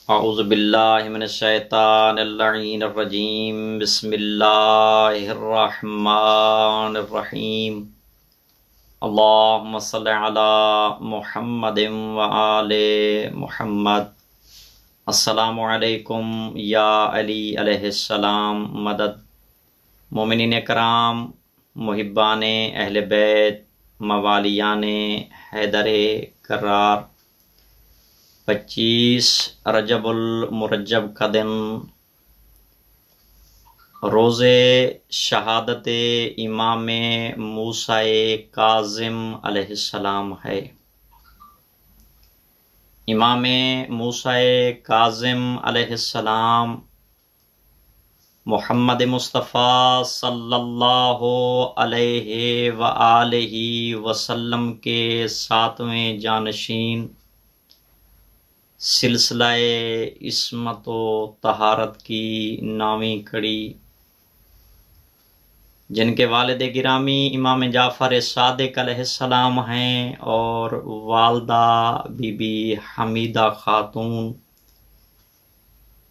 اعوذ باللہ من الشیطان اللعین الرجیم بسم اللہ الرحمن الرحیم اللہم صل علی محمد وآل محمد۔ السلام علیکم یا علی علیہ السلام مدد۔ مومنین کرام، محبان اہل بیت، موالیان حیدر کرار، 25 رجب المرجب کا دن روز شہادت امام موسیٰ کاظم علیہ السلام ہے۔ امام موسیٰ کاظم علیہ السلام محمد مصطفیٰ صلی اللہ علیہ وآلہ وسلم کے 7ویں جانشین، سلسلہ عصمت و طہارت کی نامی کڑی، جن کے والد گرامی امام جعفر صادق علیہ السلام ہیں اور والدہ بی بی حمیدہ خاتون،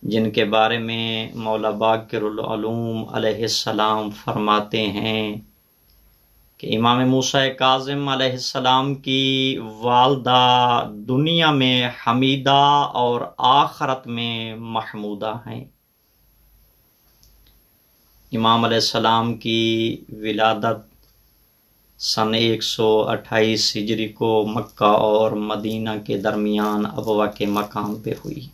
جن کے بارے میں مولا باقر العلوم علیہ السلام فرماتے ہیں کہ امام موسیٰ کاظم علیہ السلام کی والدہ دنیا میں حمیدہ اور آخرت میں محمودہ ہیں۔ امام علیہ السلام کی ولادت سن 128 ہجری کو مکہ اور مدینہ کے درمیان ابوا کے مقام پہ ہوئی۔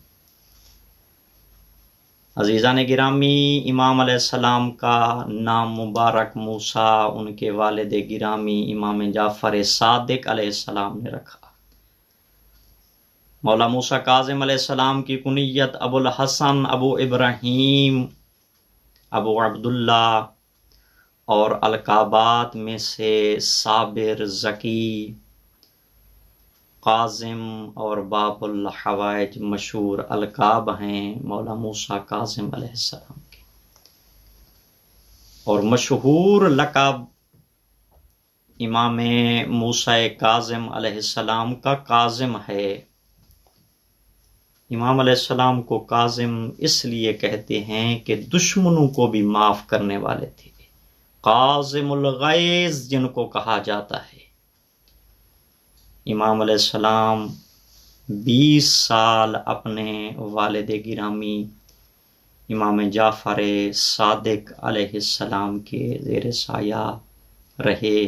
عزیزان گرامی، امام علیہ السلام کا نام مبارک موسیٰ ان کے والد گرامی امام جعفر صادق علیہ السلام نے رکھا۔ مولا موسیٰ کاظم علیہ السلام کی کنیت ابو الحسن، ابو ابراہیم، ابو عبداللہ اور القابات میں سے صابر، ذکی، قاظم اور باب الحوائج مشہور القاب ہیں مولا موسیٰ کاظم علیہ السلام کے۔ اور مشہور لقب امام موسیٰ کاظم علیہ السلام کا کاظم ہے۔ امام علیہ السلام کو کاظم اس لیے کہتے ہیں کہ دشمنوں کو بھی معاف کرنے والے تھے، کاظم الغیظ جن کو کہا جاتا ہے۔ امام علیہ السلام 20 سال اپنے والد گرامی امام جعفر صادق علیہ السلام کے زیر سایہ رہے۔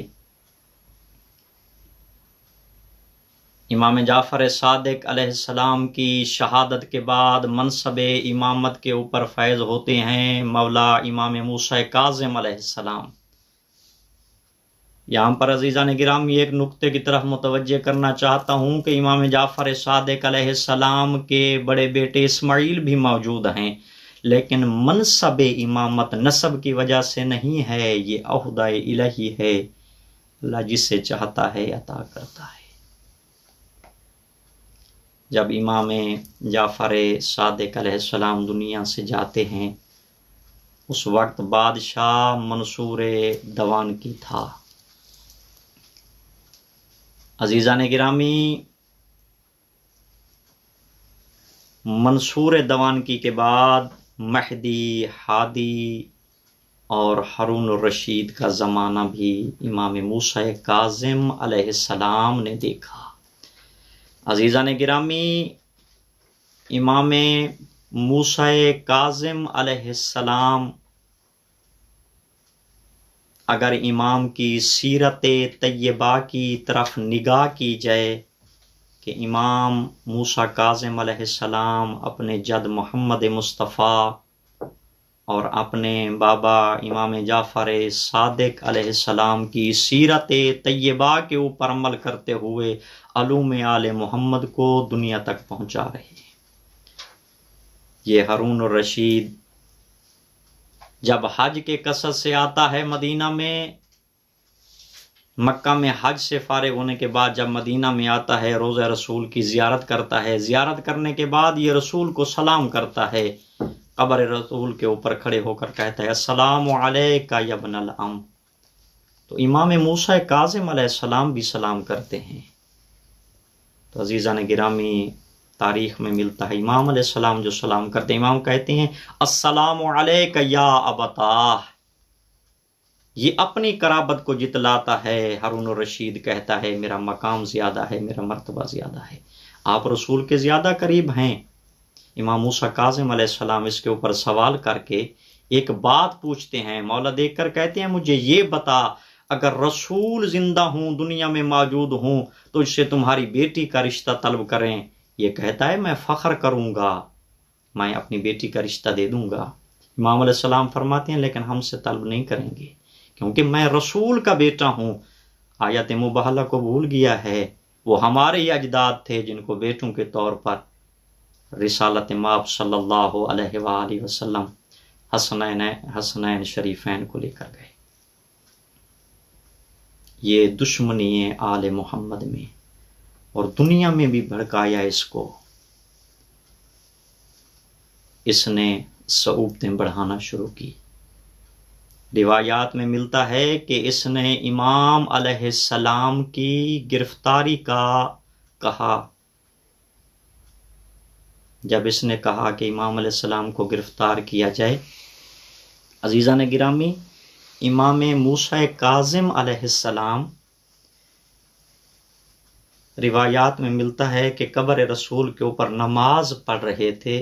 امام جعفر صادق علیہ السلام کی شہادت کے بعد منصب امامت کے اوپر فائز ہوتے ہیں مولا امام موسیٰ کاظم علیہ السلام۔ یہاں پر عزیزان گرامی ایک نقطے کی طرف متوجہ کرنا چاہتا ہوں کہ امام جعفر صادق علیہ السلام کے بڑے بیٹے اسماعیل بھی موجود ہیں، لیکن منصب امامت نسب کی وجہ سے نہیں ہے، یہ عہدہ الہی ہے، اللہ جسے چاہتا ہے عطا کرتا ہے۔ جب امام جعفر صادق علیہ السلام دنیا سے جاتے ہیں، اس وقت بادشاہ منصور دوان کی تھا۔ عزیزان گرامی، منصور دوانکی کے بعد مہدی، ہادی اور ہارون الرشید کا زمانہ بھی امام موسیٰ کاظم علیہ السلام نے دیکھا۔ عزیزان گرامی، امام موسیٰ کاظم علیہ السلام، اگر امام کی سیرت طیبہ کی طرف نگاہ کی جائے کہ امام موسیٰ کاظم علیہ السلام اپنے جد محمد مصطفیٰ اور اپنے بابا امام جعفر صادق علیہ السلام کی سیرت طیبہ کے اوپر عمل کرتے ہوئے علوم آل محمد کو دنیا تک پہنچا رہے ہیں۔ یہ ہارون الرشید جب حج کے قصد سے آتا ہے مدینہ میں، مکہ میں حج سے فارغ ہونے کے بعد جب مدینہ میں آتا ہے، روضہ رسول کی زیارت کرتا ہے۔ زیارت کرنے کے بعد یہ رسول کو سلام کرتا ہے، قبر رسول کے اوپر کھڑے ہو کر کہتا ہے السلام علیک یا ابن الام۔ تو امام موسیٰ کاظم علیہ السلام بھی سلام کرتے ہیں۔ تو عزیزان گرامی، تاریخ میں ملتا ہے امام علیہ السلام جو سلام کرتے ہیں، امام کہتے ہیں السلام علیک یا ابتاہ، یہ اپنی قرابت کو جتلاتا ہے۔ ہارون الرشید کہتا ہے میرا مقام زیادہ ہے، میرا مرتبہ زیادہ ہے، آپ رسول کے زیادہ قریب ہیں۔ امام موسیٰ کاظم علیہ السلام اس کے اوپر سوال کر کے ایک بات پوچھتے ہیں، مولا دیکھ کر کہتے ہیں مجھے یہ بتا، اگر رسول زندہ ہوں، دنیا میں موجود ہوں، تو اس سے تمہاری بیٹی کا رشتہ طلب کریں۔ یہ کہتا ہے میں فخر کروں گا، میں اپنی بیٹی کا رشتہ دے دوں گا۔ امام علیہ السلام فرماتے ہیں لیکن ہم سے طلب نہیں کریں گے، کیونکہ میں رسول کا بیٹا ہوں۔ آیت مبہلہ کو بھول گیا ہے، وہ ہمارے ہی اجداد تھے جن کو بیٹوں کے طور پر رسالت مآب صلی اللہ علیہ وآلہ وسلم حسنین شریفین کو لے کر گئے۔ یہ دشمنی ہے آل محمد میں، اور دنیا میں بھی بھڑکایا اس کو، اس نے صعوبتیں بڑھانا شروع کی۔ روایات میں ملتا ہے کہ اس نے امام علیہ السلام کی گرفتاری کا کہا۔ جب اس نے کہا کہ امام علیہ السلام کو گرفتار کیا جائے، عزیزان گرامی، امام موسیٰ کاظم علیہ السلام روایات میں ملتا ہے کہ قبر رسول کے اوپر نماز پڑھ رہے تھے،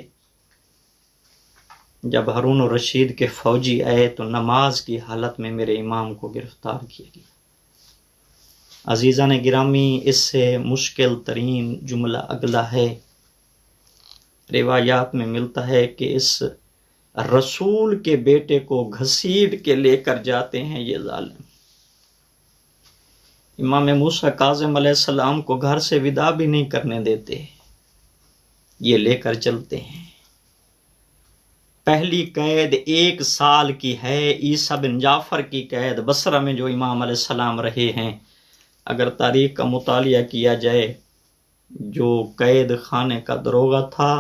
جب ہارون الرشید کے فوجی آئے تو نماز کی حالت میں میرے امام کو گرفتار کیا گیا۔ عزیزان گرامی، اس سے مشکل ترین جملہ اگلا ہے۔ روایات میں ملتا ہے کہ اس رسول کے بیٹے کو گھسیٹ کے لے کر جاتے ہیں یہ ظالم۔ امام موسیٰ کاظم علیہ السلام کو گھر سے ودا بھی نہیں کرنے دیتے، یہ لے کر چلتے ہیں۔ پہلی قید 1 سال کی ہے، عیسیٰ بن جعفر کی قید بصرہ میں جو امام علیہ السلام رہے ہیں۔ اگر تاریخ کا مطالعہ کیا جائے، جو قید خانے کا داروغہ تھا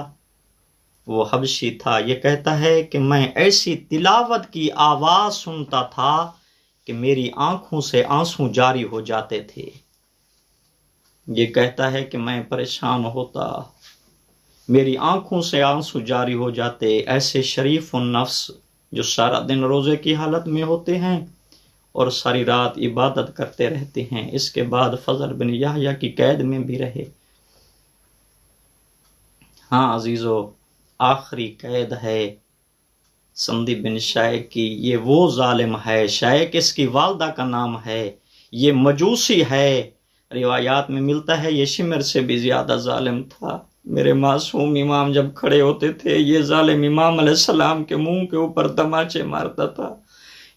وہ حبشی تھا، یہ کہتا ہے کہ میں ایسی تلاوت کی آواز سنتا تھا کہ میری آنکھوں سے آنسو جاری ہو جاتے تھے۔ یہ کہتا ہے کہ میں پریشان ہوتا، میری آنکھوں سے آنسو جاری ہو جاتے۔ ایسے شریف النفس جو سارا دن روزے کی حالت میں ہوتے ہیں اور ساری رات عبادت کرتے رہتے ہیں، اس کے بعد فضل بن یحییٰ کی قید میں بھی رہے۔ ہاں عزیزو، آخری قید ہے سندی بن شائق کی۔ یہ وہ ظالم ہے، شائق اس کی والدہ کا نام ہے، یہ مجوسی ہے۔ روایات میں ملتا ہے یہ شمر سے بھی زیادہ ظالم تھا۔ میرے معصوم امام جب کھڑے ہوتے تھے، یہ ظالم امام علیہ السلام کے منہ کے اوپر تماچے مارتا تھا۔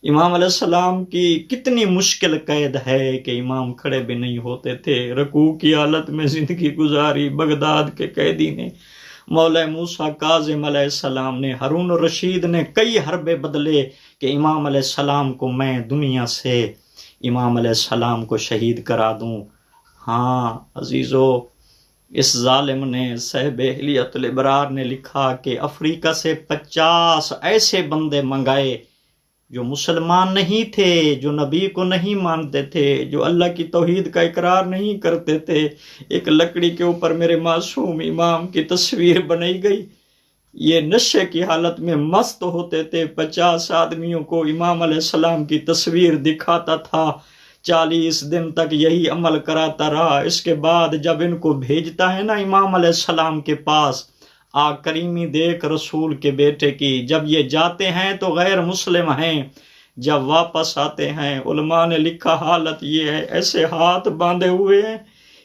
امام علیہ السلام کی کتنی مشکل قید ہے کہ امام کھڑے بھی نہیں ہوتے تھے، رکوع کی حالت میں زندگی گزاری۔ بغداد کے قیدی نے، مولا موسیٰ کاظم علیہ السلام نے، ہارون الرشید نے کئی حربے بدلے کہ امام علیہ السلام کو میں دنیا سے، امام علیہ السلام کو شہید کرا دوں۔ ہاں عزیزو، اس ظالم نے، صاحب اہلیت الابرار نے لکھا کہ افریقہ سے 50 ایسے بندے منگائے جو مسلمان نہیں تھے، جو نبی کو نہیں مانتے تھے، جو اللہ کی توحید کا اقرار نہیں کرتے تھے۔ ایک لکڑی کے اوپر میرے معصوم امام کی تصویر بنائی گئی، یہ نشے کی حالت میں مست ہوتے تھے۔ 50 آدمیوں کو امام علیہ السلام کی تصویر دکھاتا تھا، 40 دن تک یہی عمل کراتا رہا۔ اس کے بعد جب ان کو بھیجتا ہے نا امام علیہ السلام کے پاس، آ کریمی دیکھ رسول کے بیٹے کی، جب یہ جاتے ہیں تو غیر مسلم ہیں، جب واپس آتے ہیں علماء نے لکھا حالت یہ ہے، ایسے ہاتھ باندھے ہوئے ہیں،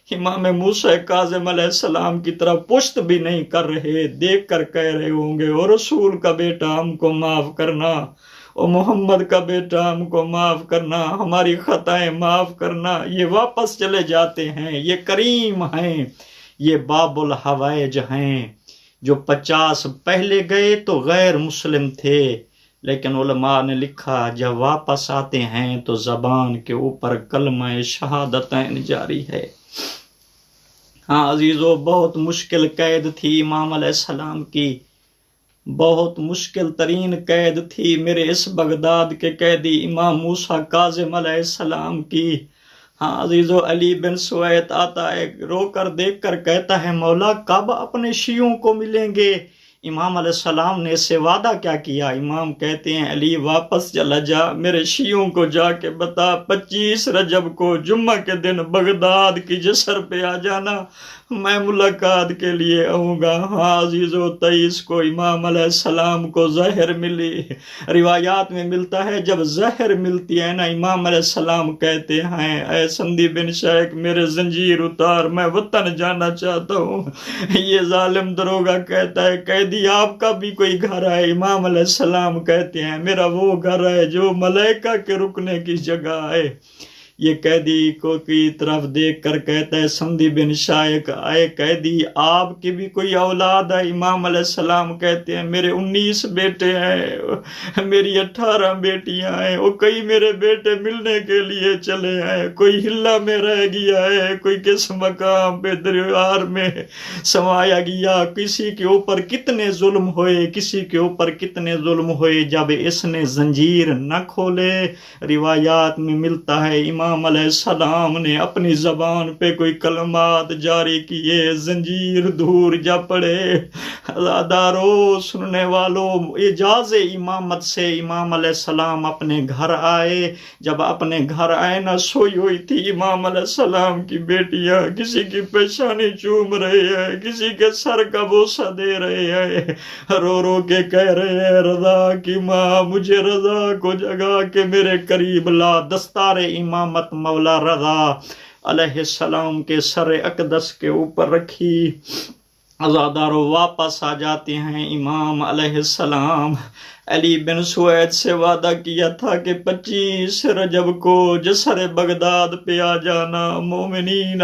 امام موسیٰ کاظم علیہ السلام کی طرف پشت بھی نہیں کر رہے، دیکھ کر کہہ رہے ہوں گے او رسول کا بیٹا ہم کو معاف کرنا، او محمد کا بیٹا ہم کو معاف کرنا، ہماری خطائیں معاف کرنا۔ یہ واپس چلے جاتے ہیں، یہ کریم ہیں، یہ باب الحوائج ہیں۔ جو 50 پہلے گئے تو غیر مسلم تھے، لیکن علماء نے لکھا جب واپس آتے ہیں تو زبان کے اوپر کلمہ شہادتین جاری ہے۔ ہاں عزیزو، بہت مشکل قید تھی امام علیہ السلام کی، بہت مشکل ترین قید تھی میرے اس بغداد کے قیدی امام موسیٰ کاظم علیہ السلام کی۔ ہاں عزیزو، علی بن سویت آتا ہے، رو کر دیکھ کر کہتا ہے مولا کب اپنے شیعوں کو ملیں گے؟ امام علیہ السلام نے اس سے وعدہ کیا کیا؟ امام کہتے ہیں علی واپس چلا جا، میرے شیعوں کو جا کے بتا 25 رجب کو جمعہ کے دن بغداد کی جسر پہ آ جانا، میں ملاقات کے لیے آؤں گا۔ ہاں عزیزو، 23 کو امام علیہ السلام کو زہر ملی۔ روایات میں ملتا ہے جب زہر ملتی ہے نا، امام علیہ السلام کہتے ہیں اے سندی بن شیخ میرے زنجیر اتار، میں وطن جانا چاہتا ہوں۔ یہ ظالم دروگا کہتا ہے قیدی آپ کا بھی کوئی گھر ہے؟ امام علیہ السلام کہتے ہیں میرا وہ گھر ہے جو ملائکہ کے رکنے کی جگہ ہے۔ یہ قیدی کو کی طرف دیکھ کر کہتا ہے سندی بن شائق اے قیدی آپ کی بھی کوئی اولاد ہے؟ امام علیہ السلام کہتے ہیں میرے 19 بیٹے ہیں، میری 18 بیٹیاں ہیں، وہ کئی میرے بیٹے ملنے کے لیے چلے ہیں، کوئی ہلا میں رہ گیا ہے، کوئی کس مقام پہ دربار میں سمایا گیا۔ کسی کے اوپر کتنے ظلم ہوئے، کسی کے اوپر کتنے ظلم ہوئے جب اس نے زنجیر نہ کھولے۔ روایات میں ملتا ہے امام علیہ السلام نے اپنی زبان پہ کوئی کلمات جاری کیے، زنجیر دور جا پڑے۔ عزادارو، سننے والوں، اجاز امامت سے امام علیہ السلام اپنے گھر آئے۔ جب اپنے گھر آئے نہ، سوئی ہوئی تھی امام علیہ السلام کی بیٹیاں، کسی کی پیشانی چوم رہے ہیں، کسی کے سر کا بوسہ دے رہے ہیں، رو رو کے کہہ رہے ہیں رضا کی ماں مجھے رضا کو جگا کے میرے قریب لا۔ دستار امامت مولا رضا علیہ السلام کے سر اقدس کے اوپر رکھی۔ عزادارو، واپس آ جاتے ہیں امام علیہ السلام۔ علی بن سوید سے وعدہ کیا تھا کہ 25 رجب کو جسر بغداد پہ آ جانا، مومنین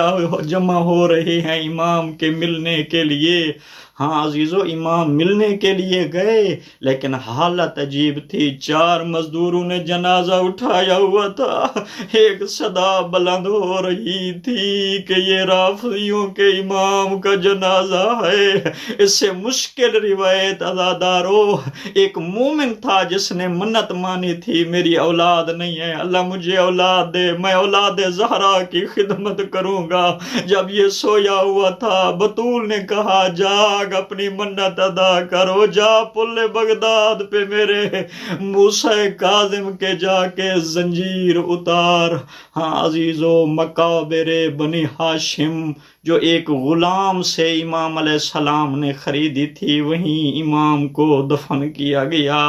جمع ہو رہے ہیں امام کے ملنے کے لیے۔ ہاں عزیزو، امام ملنے کے لیے گئے لیکن حالت عجیب تھی۔ 4 مزدوروں نے جنازہ اٹھایا ہوا تھا، ایک صدا بلند ہو رہی تھی کہ یہ رافضیوں کے امام کا جنازہ ہے۔ اس سے مشکل روایت عزادارو، ایک مومن تھا جس نے منت مانی تھی میری اولاد نہیں ہے، اللہ مجھے اولاد دے، میں اولاد زہرا کی خدمت کروں گا۔ جب یہ سویا ہوا تھا بطول نے کہا جاگ اپنی منت ادا کرو، جا پل بغداد پہ میرے موسیٰ کاظم کے جا کے زنجیر اتار۔ ہاں عزیزو، مقابر بنی ہاشم جو ایک غلام سے امام علیہ السلام نے خریدی تھی، وہیں امام کو دفن کیا گیا۔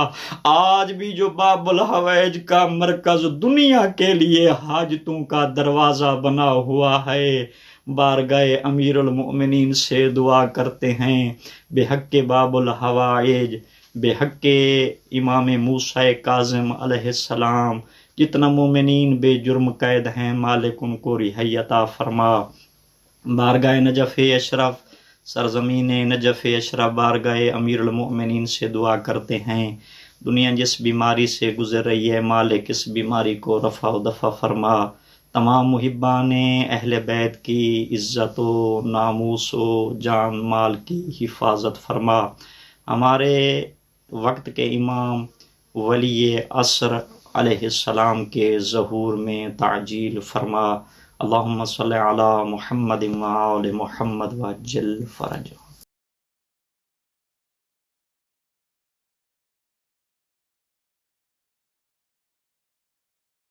آج بھی جو باب الحوائج کا مرکز دنیا کے لیے حاجتوں کا دروازہ بنا ہوا ہے، بارگاہ امیر المؤمنین سے دعا کرتے ہیں بحق باب الحوائج، بحق امام موسیٰ کاظم علیہ السلام، جتنا مومنین بے جرم قید ہیں مالک ان کو رہائی عطا فرما۔ بارگاہ نجف اشرف، سرزمین نجف اشرف، بارگاہ امیر المؤمنین سے دعا کرتے ہیں دنیا جس بیماری سے گزر رہی ہے مالک اس بیماری کو رفع و دفع فرما۔ تمام محبان اہل بیت کی عزت و ناموس و جان مال کی حفاظت فرما۔ ہمارے وقت کے امام ولی عصر علیہ السلام کے ظہور میں تعجیل فرما۔ اللہم صلی علی محمد و آل محمد وعجل فرجہ۔